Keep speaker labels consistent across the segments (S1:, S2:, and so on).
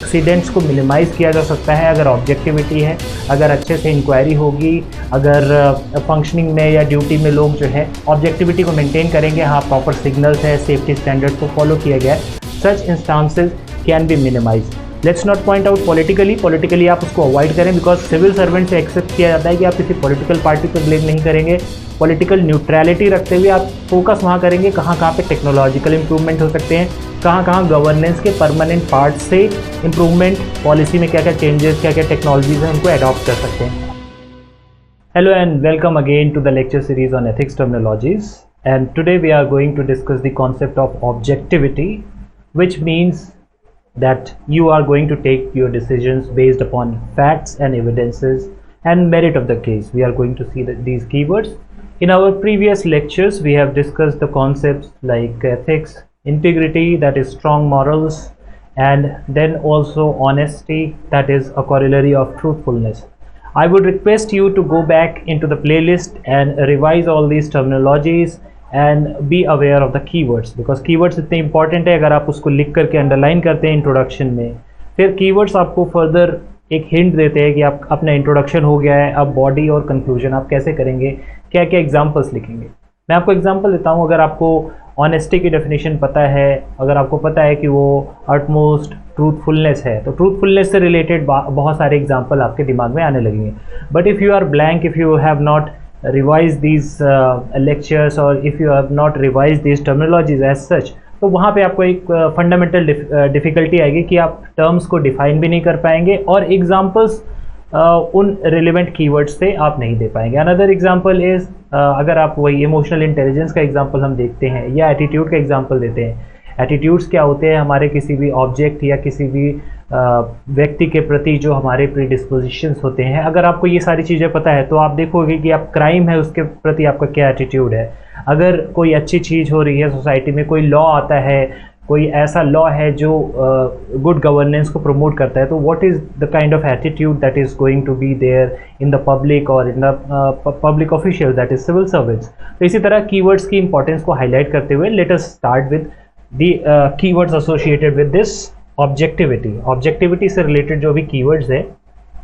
S1: Accidents को minimise किया जा सकता है अगर ऑब्जेक्टिविटी है, अगर अच्छे से इंक्वायरी होगी, अगर फंक्शनिंग में या ड्यूटी में लोग जो है ऑब्जेक्टिविटी को मेंटेन करेंगे, हाँ प्रॉपर सिग्नल्स है, सेफ्टी स्टैंडर्ड्स को फॉलो किया गया है, such instances can be minimise. Let's not point out politically आप उसको अवॉइड करें, बिकॉज सिविल सर्वेंट से एक्सेप्ट किया जाता है कि आप किसी पॉलिटिकल पार्टी पर ब्लेम नहीं करेंगे। पॉलिटिकल न्यूट्रलिटी रखते हुए आप फोकस वहाँ करेंगे कहाँ पे टेक्नोलॉजिकल इंप्रूवमेंट हो सकते हैं, कहाँ गवर्नेंस के परमानेंट पार्ट से इंप्रूवमेंट, पॉलिसी में क्या क्या चेंजेस, क्या क्या टेक्नोलॉजीज हैं उनको अडॉप्ट कर सकते हैं। Hello and welcome again to the lecture series on ethics terminologies, and today we are going to discuss the concept of objectivity, which means that you are going to take your decisions based upon facts and evidences and merit of the case. We are going to see these keywords. In our previous lectures, we have discussed the concepts like ethics, integrity, that is strong morals, and then also honesty, that is a corollary of truthfulness. I would request you to go back into the playlist and revise all these terminologies and be aware of the keywords, because keywords इतने important है। अगर आप उसको लिख करके underline करते हैं introduction में, फिर keywords आपको फर्दर एक हिंट देते हैं कि आप अपना इंट्रोडक्शन हो गया है, अब बॉडी और कंक्लूजन आप कैसे करेंगे, क्या क्या एग्जांपल्स लिखेंगे। मैं आपको एग्जांपल देता हूँ। अगर आपको ऑनेस्टी की डेफिनेशन पता है, अगर आपको पता है कि वो अटमोस्ट ट्रूथफुलनेस है, तो ट्रूथफुलनेस से रिलेटेड बहुत सारे एग्जाम्पल आपके दिमाग में आने लगेंगे। But if you are blank, if you have not revise these lectures, or if you have not revised these terminologies as such, तो वहाँ पे आपको एक फंडामेंटल डिफ़िकल्टी आएगी कि आप टर्म्स को डिफाइन भी नहीं कर पाएंगे और एग्जांपल्स उन रिलेवेंट कीवर्ड्स से आप नहीं दे पाएंगे। अनदर एग्जांपल इज़, अगर आप वही इमोशनल इंटेलिजेंस का एग्जांपल हम देखते हैं या एटीट्यूड का एग्जांपल देते हैं। एटीट्यूड्स क्या होते हैं? हमारे किसी भी ऑब्जेक्ट या किसी भी व्यक्ति के प्रति जो हमारे प्रीडिस्पोजिशंस होते हैं। अगर आपको ये सारी चीज़ें पता है तो आप देखोगे कि आप क्राइम है उसके प्रति आपका क्या एटीट्यूड है। अगर कोई अच्छी चीज़ हो रही है सोसाइटी में, कोई लॉ आता है, कोई ऐसा लॉ है जो गुड गवर्नेंस को प्रमोट करता है, तो what is the kind of attitude that is going to be there in the public और in the public official, that is civil servants. तो इसी तरह कीवर्ड्स की इंपॉर्टेंस को हाईलाइट करते हुए let us start with the keywords associated with this objectivity. Objectivity से related जो भी कीवर्ड्स है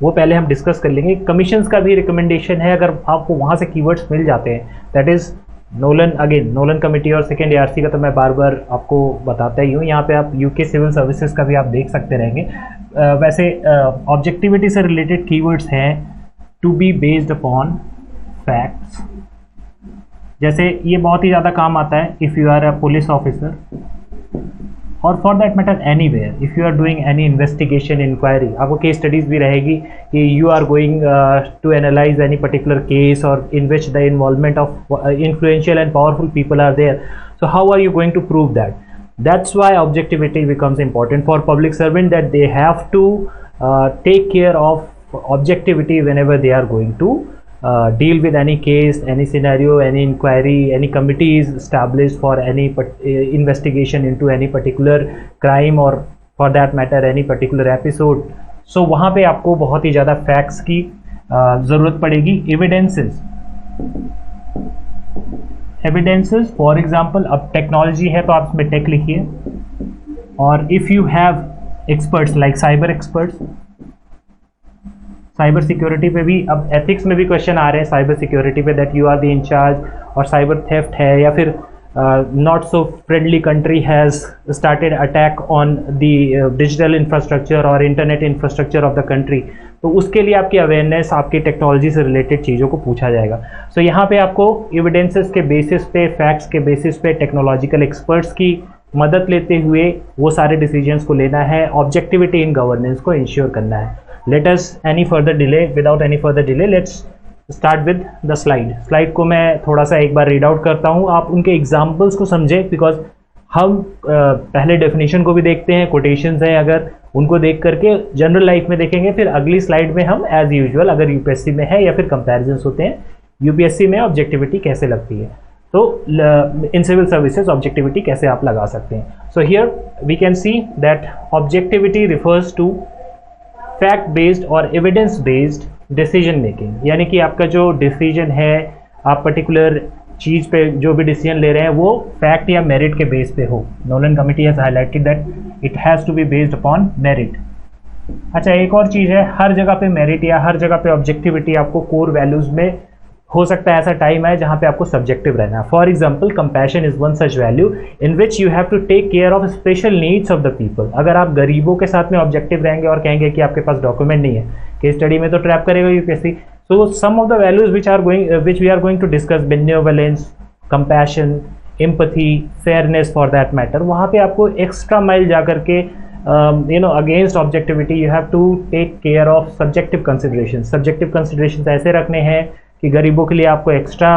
S1: वो पहले हम डिस्कस कर लेंगे। कमीशंस का भी रिकमेंडेशन है, अगर आपको वहाँ से कीवर्ड्स मिल जाते हैं, दैट इज़ नोलन कमेटी और सेकेंड ARC का तो मैं बार बार आपको बताता ही हूँ। यहाँ पे आप UK सिविल सर्विसेज का भी आप देख सकते रहेंगे। वैसे ऑब्जेक्टिविटी से रिलेटेड कीवर्ड्स हैं to be based upon facts, जैसे ये बहुत ही ज़्यादा काम आता है if you are a police officer, और for that matter anywhere, if you are doing any investigation inquiry. आपको केस स्टडीज़ भी रहेगी कि you are going to analyse any particular case और in which the involvement of influential and powerful people are there. So how are you going to prove that? That's why objectivity becomes important for public servant, that they have to take care of objectivity whenever they are going to deal with any case, any scenario, any inquiry, any committee is established for any investigation into any particular crime or for that matter any particular episode. So वहाँ पे आपको बहुत ही ज़्यादा facts की ज़रूरत पड़ेगी। evidences for example, अब technology है तो आप इसमें tech लिखिए, और if you have experts like cyber experts, cyber security पे भी अब एथिक्स में भी क्वेश्चन आ रहे हैं साइबर सिक्योरिटी पे, that you are the incharge और साइबर थेफ्ट है, या फिर not so friendly country has started attack on the digital infrastructure और internet infrastructure of the country, तो उसके लिए आपकी अवेयरनेस, आपकी टेक्नोलॉजी से रिलेटेड चीज़ों को पूछा जाएगा। सो यहाँ पे आपको एविडेंसेस के बेसिस पे, फैक्ट्स के बेसिस पे, टेक्नोलॉजिकल एक्सपर्ट्स की मदद लेते हुए वो सारे डिसीजंस को लेना है, ऑब्जेक्टिविटी इन गवर्नेंस को इंश्योर करना है। Let us without any further delay, let's start with the slide. Slide को मैं थोड़ा सा एक बार रीड आउट करता हूँ, आप उनके एग्जाम्पल्स को समझें, बिकॉज हम पहले डेफिनेशन को भी देखते हैं, कोटेशंस हैं, अगर उनको देख करके जनरल लाइफ में देखेंगे, फिर अगली स्लाइड में हम एज यूजुअल अगर यूपीएससी में है या फिर कंपैरिजंस होते हैं यूपीएससी में ऑब्जेक्टिविटी कैसे लगती है, तो इन सिविल सर्विसेज ऑब्जेक्टिविटी कैसे आप लगा सकते हैं। So here we can see that objectivity refers to fact based और एविडेंस बेस्ड डिसीजन मेकिंग, यानी कि आपका जो डिसीजन है, आप पर्टिकुलर चीज़ पे जो भी डिसीजन ले रहे हैं वो फैक्ट या मेरिट के बेस पे हो। Nolan committee has highlighted that it has to be based upon merit. अच्छा, एक और चीज़ है, हर जगह पे मेरिट या हर जगह पे ऑब्जेक्टिविटी आपको कोर वैल्यूज़ में हो सकता है ऐसा टाइम है जहाँ पे आपको सब्जेक्टिव रहना है। For example, compassion is one such value in which you have to take care of special needs of the people. अगर आप गरीबों के साथ में ऑब्जेक्टिव रहेंगे और कहेंगे कि आपके पास डॉक्यूमेंट नहीं है, केस स्टडी में तो ट्रैप करेगा UPSC. So some of the values which we are going to discuss, benevolence, compassion, empathy, fairness for that matter, वहाँ पे आपको एक्स्ट्रा माइल जा करके against objectivity you have to take care of subjective consideration. Subjective consideration ऐसे रखने हैं कि गरीबों के लिए आपको एक्स्ट्रा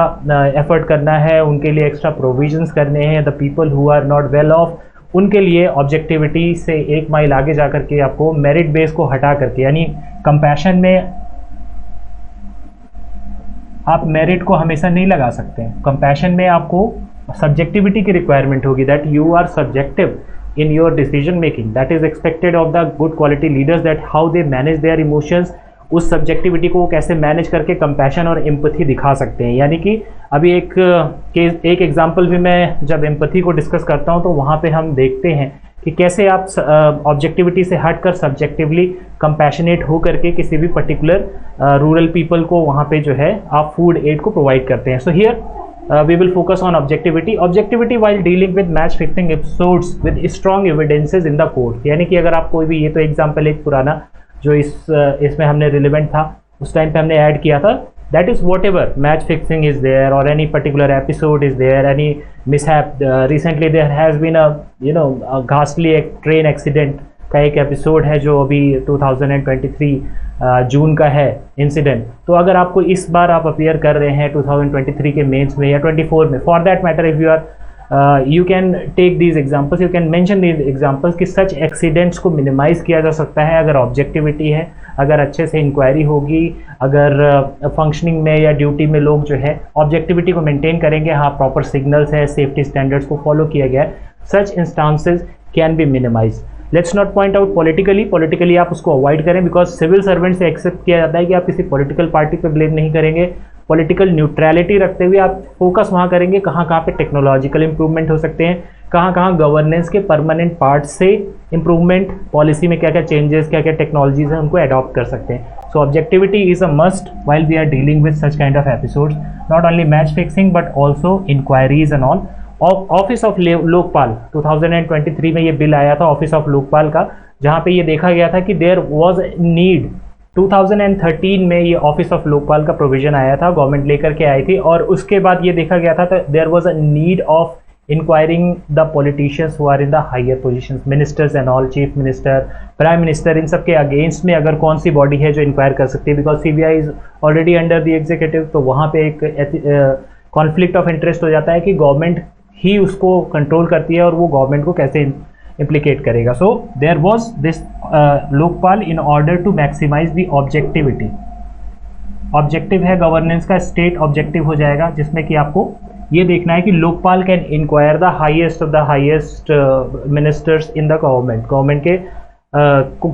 S1: एफर्ट करना है, उनके लिए एक्स्ट्रा प्रोविजंस करने हैं, the people who are not well off, उनके लिए ऑब्जेक्टिविटी से एक माइल आगे जा करके आपको मेरिट बेस को हटा करके, यानी कंपैशन में आप मेरिट को हमेशा नहीं लगा सकते हैं। कंपैशन में आपको सब्जेक्टिविटी की रिक्वायरमेंट होगी, that you are subjective in your decision making, that is expected of the good quality leaders, that how they manage their emotions, उस सब्जेक्टिविटी को कैसे मैनेज करके कंपैशन और एम्पैथी दिखा सकते हैं। यानी कि अभी एक एग्जांपल भी मैं जब एम्पैथी को डिस्कस करता हूं तो वहां पे हम देखते हैं कि कैसे आप ऑब्जेक्टिविटी से हटकर सब्जेक्टिवली कंपैशनेट हो करके किसी भी पर्टिकुलर रूरल पीपल को वहां पे जो है आप फूड एड को प्रोवाइड करते हैं। So here we will focus on objectivity while dealing with match fixing episodes with strong evidences in the court। यानी कि अगर आप कोई भी, ये तो एग्जांपल एक पुराना जो इसमें हमने रिलेवेंट था उस टाइम पे हमने ऐड किया था, that is whatever match fixing is there or any particular episode is there, any mishap, recently there has been a ghastly train accident का एक एपिसोड है जो अभी 2023 जून का है इंसिडेंट। तो अगर आपको इस बार आप अपियर कर रहे हैं 2023 के मेंस में या 24 में, for that matter, if you are you can take these examples, you can mention these examples कि सच एक्सीडेंट्स को मिनिमाइज़ किया जा सकता है अगर ऑब्जेक्टिविटी है, अगर अच्छे से इंक्वायरी होगी, अगर फंक्शनिंग में या ड्यूटी में लोग जो है ऑब्जेक्टिविटी को मेंटेन करेंगे, हाँ प्रॉपर सिग्नल्स है, सेफ्टी स्टैंडर्ड्स को फॉलो किया गया है, such instances can be minimise. Let's not point out politically आप उसको अवॉइड करें, बिकॉज सिविल सर्वेंट से एक्सेप्ट किया जाता है कि आप किसी पॉलिटिकल पार्टी पे ब्लेम नहीं करेंगे। पॉलिटिकल न्यूट्रलिटी रखते हुए आप फोकस वहाँ करेंगे कहाँ पे टेक्नोलॉजिकल इंप्रूवमेंट हो सकते हैं, कहाँ गवर्नेंस के परमानेंट पार्ट से इंप्रूवमेंट, पॉलिसी में क्या क्या चेंजेस, क्या क्या टेक्नोलॉजीज हैं उनको अडॉप्ट कर सकते हैं। So objectivity is a must while we are dealing with such kind of episodes, not only match fixing but also inquiries and all. Office of Lokpal 2023 में ये बिल आया था ऑफिस ऑफ लोकपाल का, जहाँ पे ये देखा गया था कि देयर वाज नीड, 2013 में ये ऑफिस ऑफ लोकपाल का प्रोविजन आया था, गवर्नमेंट लेकर के आई थी, और उसके बाद ये देखा गया था there was a need of inquiring the politicians who are in the higher positions, ministers and all, chief minister, prime minister, इन सब के अगेंस्ट में अगर कौन सी बॉडी है जो इंक्वायर कर सकती है, because CBI is already under the executive. तो वहाँ पे एक कॉन्फ्लिक्ट ऑफ इंटरेस्ट हो जाता है कि गवर्नमेंट ही उसको कंट्रोल करती है और वो गवर्नमेंट को कैसे इम्प्लीकेट करेगा। So there was this Lokpal in order to maximise the objectivity. Objective है गवर्नेंस का, स्टेट ऑब्जेक्टिव हो जाएगा, जिसमें कि आपको ये देखना है कि Lokpal can inquire the highest of the highest ministers in the government के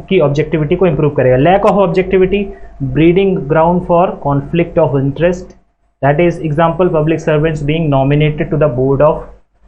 S1: की ऑब्जेक्टिविटी को इंप्रूव करेगा। Lack of objectivity breeding ground for conflict of interest, that is example public servants being nominated to the board of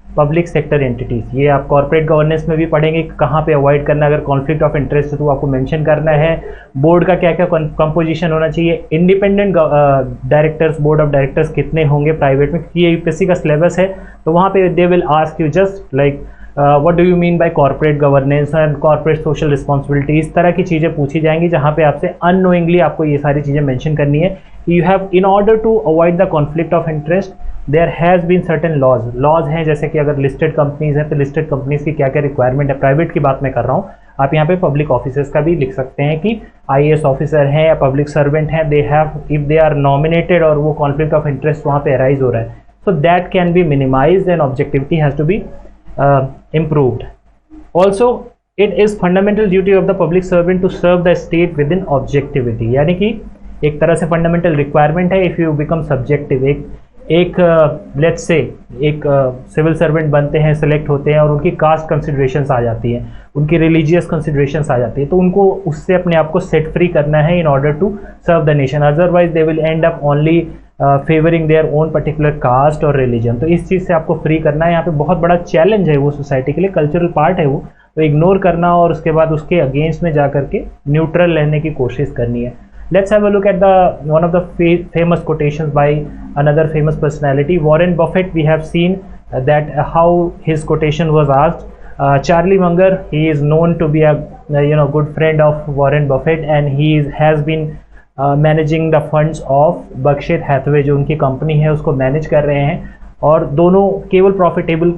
S1: public sector entities। ये आप corporate governance में भी पढ़ेंगे कहाँ पे अवॉइड करना, अगर कॉन्फ्लिक्ट ऑफ इंटरेस्ट है तो आपको मेंशन करना है, बोर्ड का क्या क्या कंपोजिशन होना चाहिए, independent directors, board of directors कितने होंगे प्राइवेट में, ये यूपीएससी का सिलेबस है। तो वहाँ पे they will ask you just like what do you mean by corporate governance and corporate social responsibility, इस तरह की चीज़ें पूछी जाएंगी, जहाँ पे आपसे अननोइंगली आपको ये सारी चीज़ें मेंशन करनी है। You have in order to avoid the conflict of interest there has been certain laws हैं, जैसे कि अगर लिस्टेड कंपनीज हैं तो लिस्टेड कंपनीज की क्या क्या रिक्वायरमेंट है, प्राइवेट की बात मैं कर रहा हूँ, आप यहाँ पे पब्लिक ऑफिसर्स का भी लिख सकते हैं कि आईएएस ऑफिसर हैं या पब्लिक सर्वेंट हैं, they have if they are nominated और वो कॉन्फ्लिक्ट ऑफ इंटरेस्ट वहाँ पे अराइज हो रहा है, so that can be minimised and objectivity has to be improved. Also, it is fundamental duty of the public servant to serve the state within objectivity। यानी कि एक तरह से फंडामेंटल रिक्वायरमेंट है, इफ़ यू बिकम सब्जेक्टिव, एक let's say एक civil servant बनते हैं, सेलेक्ट होते हैं और उनकी कास्ट कंसिडरेशंस आ जाती हैं, उनकी रिलीजियस कंसिडरेशंस आ जाती है, तो उनको उससे अपने आप को सेट फ्री करना है in order to serve the nation, otherwise they will end up only favouring their own particular caste और रिलीजन। तो इस चीज़ से आपको फ्री करना है। यहाँ पे बहुत बड़ा चैलेंज है वो सोसाइटी के लिए, कल्चरल पार्ट है वो, तो इग्नोर करना और उसके बाद उसके अगेंस्ट में जा करके न्यूट्रल रहने की कोशिश करनी है। Let's have a look at one of the famous quotations by another famous personality, Warren Buffett. We have seen that how his quotation was asked. Charlie Munger, he is known to be a good friend of Warren Buffett, and he has been managing the funds of Berkshire Hathaway, जो उनकी company है उसको manage कर रहे हैं, और दोनों केवल प्रॉफिटेबल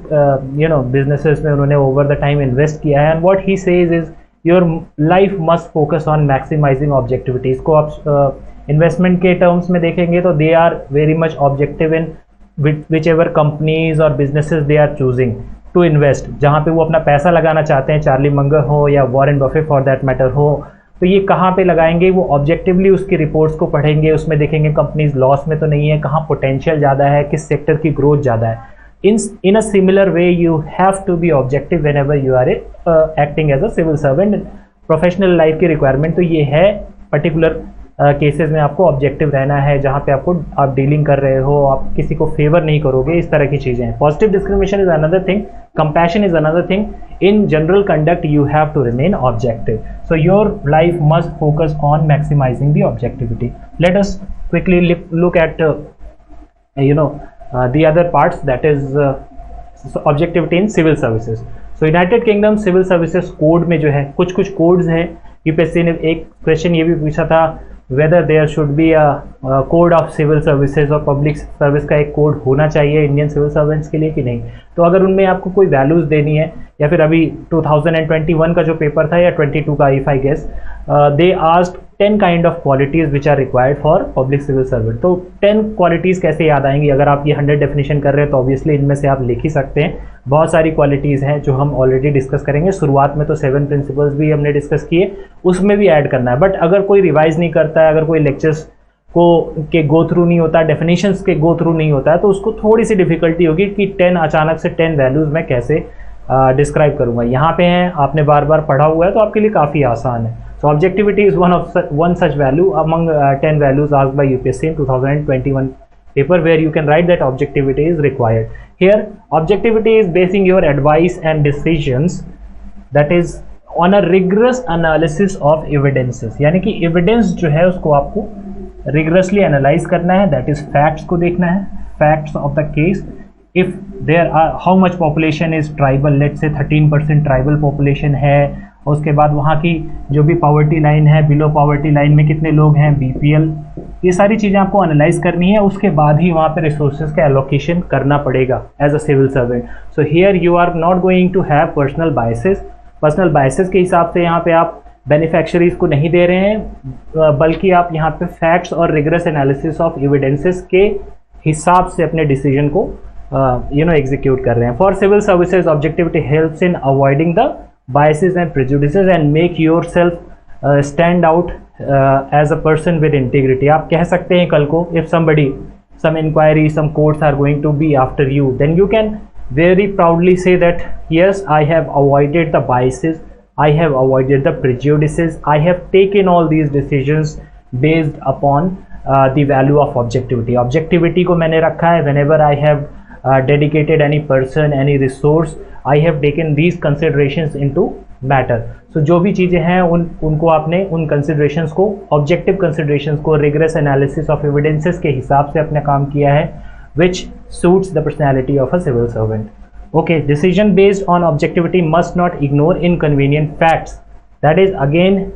S1: बिजनेसेस में उन्होंने ओवर द टाइम इन्वेस्ट किया है। And what he says is your life must focus on maximizing objectivities को आप इन्वेस्टमेंट के टर्म्स में देखेंगे तो they are very much objective in whichever companies और businesses they are choosing to invest, जहाँ पे वो अपना पैसा लगाना चाहते हैं, चार्ली मंगर हो या Warren Buffett for that matter हो, तो ये कहाँ पे लगाएंगे, वो ऑब्जेक्टिवली उसकी रिपोर्ट्स को पढ़ेंगे, उसमें देखेंगे कंपनीज लॉस में तो नहीं है, कहाँ पोटेंशियल ज़्यादा है, किस सेक्टर की ग्रोथ ज़्यादा है। In a similar way, you have to be objective whenever you are acting as a civil servant. Professional life की रिक्वायरमेंट तो ये है, पर्टिकुलर केसेस में आपको ऑब्जेक्टिव रहना है, जहाँ पे आप डीलिंग कर रहे हो, आप किसी को फेवर नहीं करोगे, इस तरह की चीज़ें हैं। Positive discrimination is another thing, compassion is another thing. In general conduct you have to remain objective, so your life must focus on maximising the objectivity. Let us quickly look at the other parts, that is objectivity in civil services. So United Kingdom civil services code में जो है कुछ codes हैं। UPSC ने एक question ये भी पूछा था whether there should be a code of civil services, और पब्लिक सर्विस का एक कोड होना चाहिए इंडियन सिविल सर्वेंट्स के लिए कि नहीं। तो अगर उनमें आपको कोई वैल्यूज़ देनी है, या फिर अभी 2021 का जो पेपर था या 22 का, if I guess, they asked 10 kind of qualities which are required for public civil servant. तो 10 क्वालिटीज़ कैसे याद आएंगी? अगर आप ये 100 डेफिनेशन कर रहे हैं तो ऑब्वियसली इनमें से आप लिख ही सकते हैं। बहुत सारी क्वालिटीज़ हैं जो हम ऑलरेडी डिस्कस करेंगे। शुरुआत में तो 7 प्रिंसिपल्स भी हमने डिस्कस किए, उसमें भी ऐड करना है। बट अगर कोई रिवाइज नहीं करता है, अगर कोई लेक्चर्स के गो थ्रू नहीं होता, डेफिनेशंस के गो थ्रू नहीं होता है, तो उसको थोड़ी सी डिफिकल्टी होगी कि 10 अचानक से 10 वैल्यूज़ मैं कैसे डिस्क्राइब करूँगा। यहाँ पे हैं, आपने बार बार पढ़ा हुआ है तो आपके लिए काफ़ी आसान है। So objectivity is one such value among 10 values asked by UPSC in 2021 paper, where you can write that objectivity is required. Here objectivity is basing your advice and decisions, that is on a rigorous analysis of evidences. यानी कि evidence जो है उसको आपको rigorously analyze करना है, that is facts को देखना है, facts of the case. If there are how much population is tribal, let's say 13% tribal population है, उसके बाद वहाँ की जो भी पॉवर्टी लाइन है, बिलो पॉवर्टी लाइन में कितने लोग हैं, बीपीएल, ये सारी चीज़ें आपको एनालाइज करनी है। उसके बाद ही वहाँ पे रिसोर्सेज का एलोकेशन करना पड़ेगा as a civil servant. So here you are not going to have personal biases. Personal biases के हिसाब से यहाँ पे आप बेनिफिशरीज को नहीं दे रहे हैं, बल्कि आप यहाँ पे फैक्ट्स और रिगरस एनालिसिस ऑफ एविडेंसेस के हिसाब से अपने डिसीजन को एग्जीक्यूट कर रहे हैं। For civil services objectivity helps in avoiding the biases and prejudices and make yourself stand out as a person with integrity. आप कह सकते हैं कल को if somebody, some inquiry, some courts are going to be after you, then you can very proudly say that yes, I have avoided the biases, I have avoided the prejudices, I have taken all these decisions based upon the value of objectivity. Objectivity को मैंने रखा है, whenever I have dedicated any person, any resource, I have taken these considerations into matter. So जो भी चीज़ें हैं उनको आपने उन considerations को, objective considerations को, rigorous analysis of evidences के हिसाब से अपना काम किया है, which suits the personality of a civil servant. Okay, decision based on objectivity must not ignore inconvenient facts. That is again,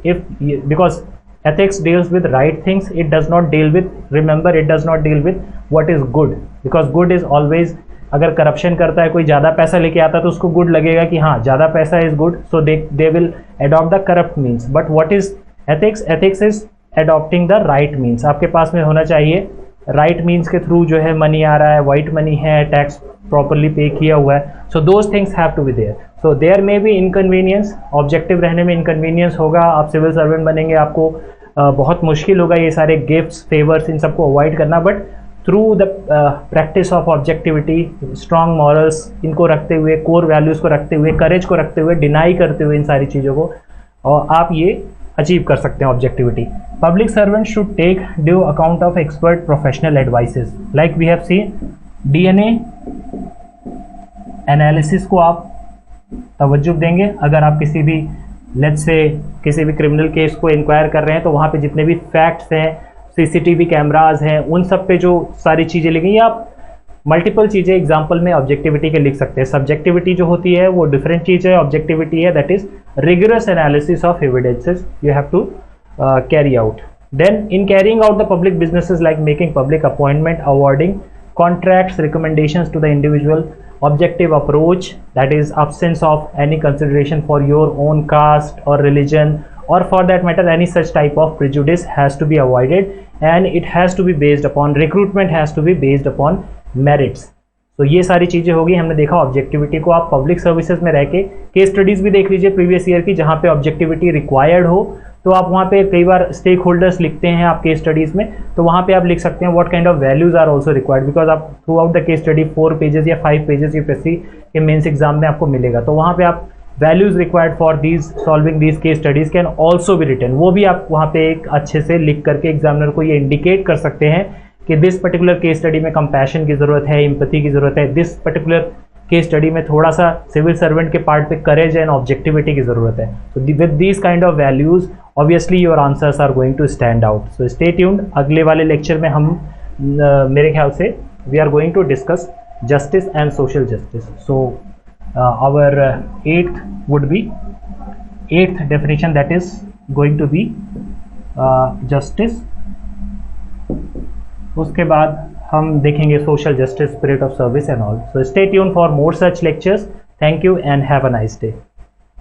S1: because ethics deals with right things, it does not deal with, remember, it does not deal with what is good, because good is always, अगर corruption करता है कोई, ज़्यादा पैसा लेके आता है तो उसको गुड लगेगा कि हाँ ज़्यादा पैसा is good, so they will adopt the corrupt means. But what is ethics? Ethics is adopting the right means. आपके पास में होना चाहिए राइट मीन्स के थ्रू जो है मनी आ रहा है, वाइट मनी है, टैक्स प्रॉपरली पे किया हुआ है, so those things have to be there. So there may be inconvenience, objective रहने में इनकन्वीनियंस होगा। आप सिविल सर्वेंट बनेंगे, आपको बहुत मुश्किल होगा ये सारे गिफ्ट्स, फेवर्स, इन सबको अवॉइड करना, but through the practice of objectivity, strong morals इनको रखते हुए, कोर वैल्यूज़ को रखते हुए, करेज को रखते हुए, डिनाई करते हुए इन सारी चीज़ों को, और आप ये अचीव कर सकते हैं objectivity. Public servant should take due account of expert professional advices, like we have seen DNA analysis को आप तवज्जो देंगे। अगर आप किसी भी लेट्स से किसी भी क्रिमिनल केस को इंक्वायर कर रहे हैं तो वहाँ पे जितने भी फैक्ट्स हैं, सीसीटीवी कैमराज हैं, उन सब पे जो सारी चीज़ें लिखी, या आप मल्टीपल चीज़ें एग्जाम्पल में ऑब्जेक्टिविटी के लिख सकते हैं। सब्जेक्टिविटी जो होती है वो डिफरेंट चीज़ है, ऑब्जेक्टिविटी है that is rigorous analysis of evidences you have to carry out. Then in carrying out the public businesses like making public appointment, awarding contracts, recommendations to the individual, objective approach, that is absence of any consideration for your own caste or religion or for that matter any such type of prejudice has to be avoided, and it has to be based upon recruitment has to be based upon merits. तो ये सारी चीज़ें होगी। हमने देखा objectivity को आप public services में रह के केस स्टडीज़ भी देख लीजिए प्रीवियस ईयर की, जहाँ पे ऑब्जेक्टिविटी रिक्वायर्ड हो तो आप वहाँ पे कई बार स्टेक होल्डर्स लिखते हैं आप केस स्टडीज़ में, तो वहाँ पे आप लिख सकते हैं what kind of values are also required, because आप throughout the case study 4 pages या 5 पेजेस यूपीएससी के मेंस एग्जाम में आपको मिलेगा, तो वहाँ पे आप values required for these solving these case studies can also be written, वो भी आप वहाँ पे एक अच्छे से लिख करके एग्जामिनर को ये इंडिकेट कर सकते हैं कि दिस पर्टिकुलर केस स्टडी में कंपैशन की ज़रूरत है, एम्पैथी की ज़रूरत है, दिस पर्टिकुलर केस स्टडी में थोड़ा सा सिविल सर्वेंट के पार्ट पे करेज एंड ऑब्जेक्टिविटी की ज़रूरत है। तो with these kind of values obviously your answers are going to stand out. So stay tuned, अगले वाले लेक्चर में हम मेरे ख्याल से we are going to discuss justice and social justice. So our eighth definition, that is going to be justice. उसके बाद हम देखेंगे social justice, spirit of service and all. So stay tuned for more such lectures. Thank you and have a nice day.